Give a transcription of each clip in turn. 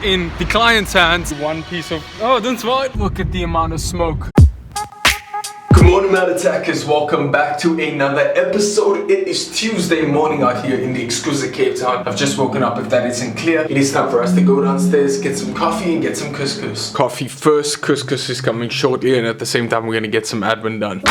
in the client's hands. One piece of, oh, don't smile. Look at the amount of smoke. Good morning, Matt Attackers. Welcome back to another episode. It is Tuesday morning out here in the exquisite Cape Town. I've just woken up, if that isn't clear. It is time for us to go downstairs, get some coffee and get some couscous. Coffee first, couscous is coming shortly, and at the same time we're gonna get some admin done.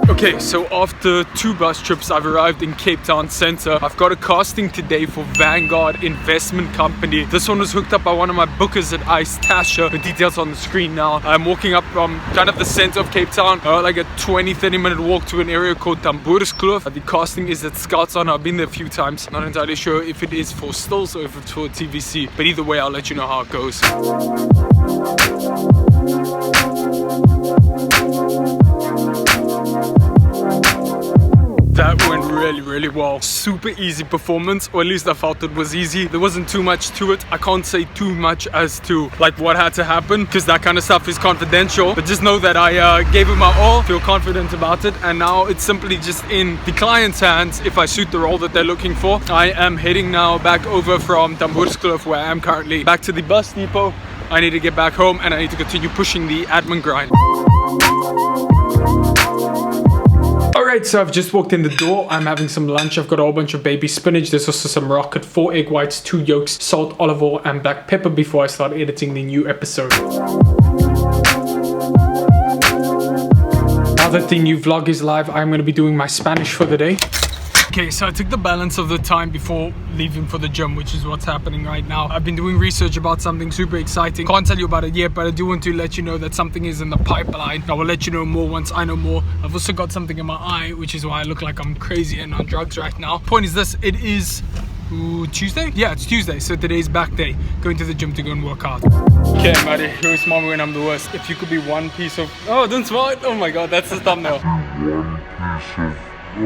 Okay, so after 2 bus trips, I've arrived in Cape Town Center. I've got a casting today for Vanguard Investment Company. This one was hooked up by one of my bookers at Ice Tasha. The details on the screen now. I'm walking up from kind of the center of Cape Town, like a 20-30 minute walk to an area called Neighbourhood. The casting is at Scouts On. I've been there a few times. Not entirely sure if it is for stills or if it's for TVC, but either way, I'll let you know how it goes. That went really well. Super easy performance, or at least I felt it was easy. There wasn't too much to it. I can't say too much as to like what had to happen, because that kind of stuff is confidential, but just know that I gave it my all, feel confident about it, and now it's simply just in the client's hands if I suit the role that they're looking for. I am heading now back over from Neighbourhood, where I am currently, back to the bus depot. I need to get back home and I need to continue pushing the admin grind. Alright, so I've just walked in the door. I'm having some lunch. I've got a whole bunch of baby spinach. There's also some rocket, 4 egg whites, 2 yolks, salt, olive oil, and black pepper before I start editing the new episode. Now that the new vlog is live, I'm going to be doing my Spanish for the day. Okay, so I took the balance of the time before leaving for the gym, which is what's happening right now. I've been doing research about something super exciting. Can't tell you about it yet, but I do want to let you know that something is in the pipeline. I will let you know more once I know more. I've also got something in my eye, which is why I look like I'm crazy and on drugs right now. Point is this, it is Tuesday? Yeah, it's Tuesday, so today's back day. Going to the gym to go and work out. Okay, buddy, here's my when I'm the worst. If you could be one piece of... Oh, don't smile. Oh my god, that's the thumbnail. If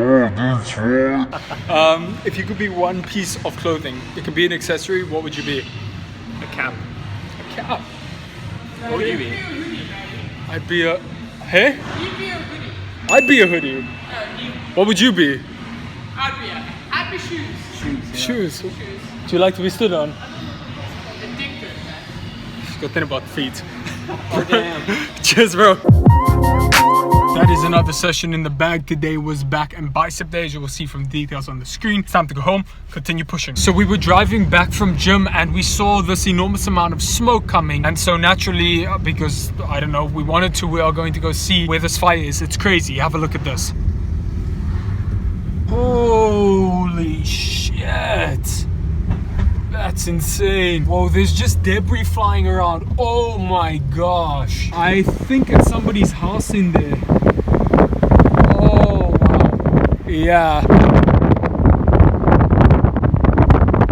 you could be one piece of clothing, it could be an accessory, what would you be? A cap. A cap? What would you be? I'd be a... Hey? You'd be a hoodie. I'd be a hoodie. What would you be? I'd be shoes. Shoes. Do you like to be stood on? Addicted, man. She's got to think about feet. Oh, damn. Cheers, bro. That is another session in the bag. Today was back and bicep day, as you will see from details on the screen. It's time to go home, continue pushing. So we were driving back from gym and we saw this enormous amount of smoke coming. And so naturally, because, I don't know, we wanted to, we are going to go see where this fire is. It's crazy. Have a look at this. Holy shit. That's insane. Whoa, there's just debris flying around. Oh my gosh. I think it's somebody's house in there. Oh wow. Yeah.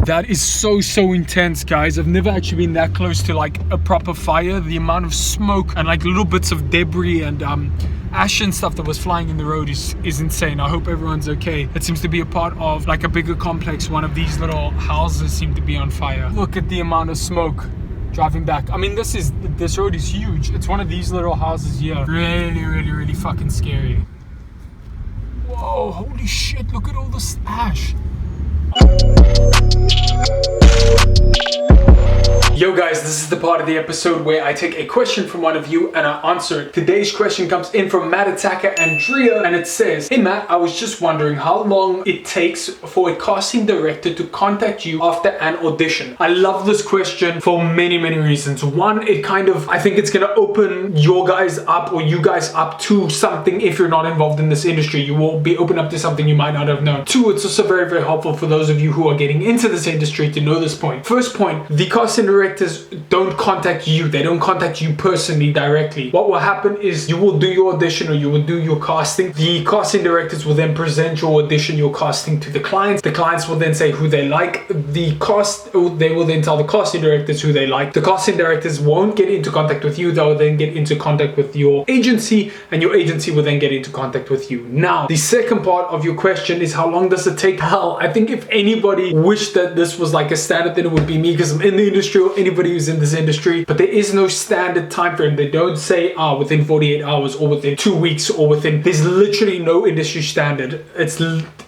That is so intense, guys. I've never actually been that close to like a proper fire. The amount of smoke and like little bits of debris and ash and stuff that was flying in the road is insane. I hope everyone's okay. It seems to be a part of like a bigger complex. One of these little houses seem to be on fire. Look at the amount of smoke driving back. I mean, this road is huge. It's one of these little houses here. Really fucking scary. Whoa, holy shit, look at all this ash. Yo guys, this is the part of the episode where I take a question from one of you and I answer it. Today's question comes in from Matt Attacker Andrea and it says, "Hey Matt, I was just wondering how long it takes for a casting director to contact you after an audition." I love this question for many reasons. One, it kind of, I think it's gonna open your guys up or you guys up to something. If you're not involved in this industry, you will be open up to something you might not have known. Two, it's also very helpful for those of you who are getting into this industry to know this point. First point, the casting director directors don't contact you. They don't contact you personally directly. What will happen is you will do your audition or you will do your casting. The casting directors will then present your audition, your casting to the clients. The clients will then say who they like. They will then tell the casting directors who they like. The casting directors won't get into contact with you. They'll then get into contact with your agency, and your agency will then get into contact with you. Now, the second part of your question is how long does it take? Hell, I think if anybody wished that this was like a standard, then it would be me, because I'm in the industry, or anybody who's in this industry. But there is no standard time frame. They don't say within 48 hours or within 2 weeks or within, there's literally no industry standard.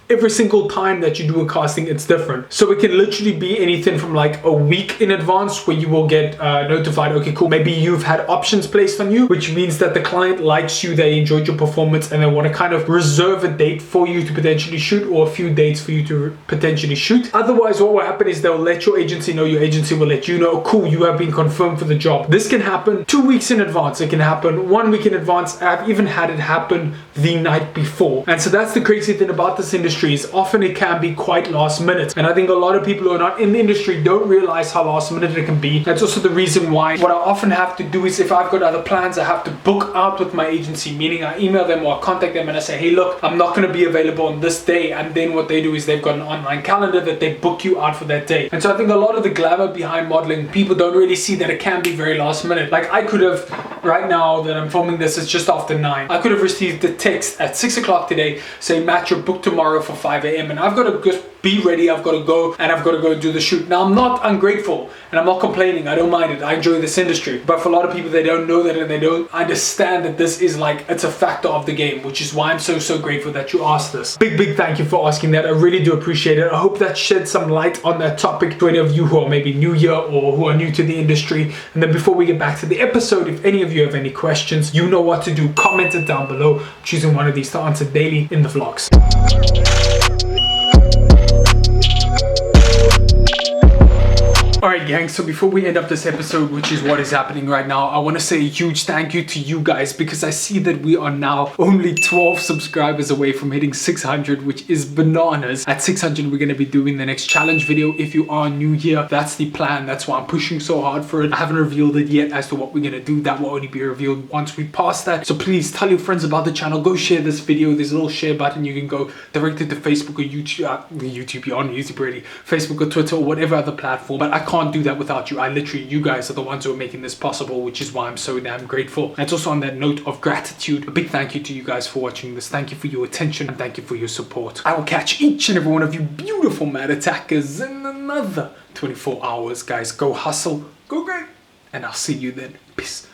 every single time that you do a casting, it's different. So it can literally be anything from like a week in advance where you will get notified, okay, cool, maybe you've had options placed on you, which means that the client likes you, they enjoyed your performance, and they want to kind of reserve a date for you to potentially shoot, or a few dates for you to potentially shoot. Otherwise, what will happen is they'll let your agency know, your agency will let you know, cool, you have been confirmed for the job. This can happen 2 weeks in advance, it can happen 1 week in advance. I've even had it happen the night before. And so that's the crazy thing about this industry, is often it can be quite last minute. And I think a lot of people who are not in the industry don't realize how last minute it can be. That's also the reason why what I often have to do is, if I've got other plans, I have to book out with my agency, meaning I email them or I contact them and I say, hey, look, I'm not going to be available on this day. And then what they do is they've got an online calendar that they book you out for that day. And so I think a lot of the glamour behind modeling, people don't really see that it can be very last minute. Like I could have, right now that I'm filming this, it's just after 9. I could have received the text at 6 o'clock today saying, Matt, you're booked tomorrow for 5 a.m. and I've got to just be ready, I've got to go, and I've got to go and do the shoot. Now I'm not ungrateful and I'm not complaining, I don't mind it, I enjoy this industry. But for a lot of people, they don't know that and they don't understand that this is like, it's a factor of the game, which is why I'm so grateful that you asked this. Big thank you for asking that, I really do appreciate it. I hope that shed some light on that topic to any of you who are maybe new here or who are new to the industry. And then before we get back to the episode, if any of you have any questions, you know what to do, comment it down below, choosing one of these to answer daily in the vlogs. Alright gang, so before we end up this episode, which is what is happening right now, I want to say a huge thank you to you guys, because I see that we are now only 12 subscribers away from hitting 600, which is bananas. At 600, we're going to be doing the next challenge video. If you are new here, that's the plan. That's why I'm pushing so hard for it. I haven't revealed it yet as to what we're going to do. That will only be revealed once we pass that. So please tell your friends about the channel. Go share this video. There's a little share button. You can go directly to Facebook or YouTube. You're on YouTube already. Facebook or Twitter or whatever other platform. But I can't do that without you. You guys are the ones who are making this possible, which is why I'm so damn grateful. And it's also on that note of gratitude, a big thank you to you guys for watching this. Thank you for your attention and thank you for your support. I will catch each and every one of you beautiful Matt attackers in another 24 hours, guys. Go hustle, go great, and I'll see you then. Peace.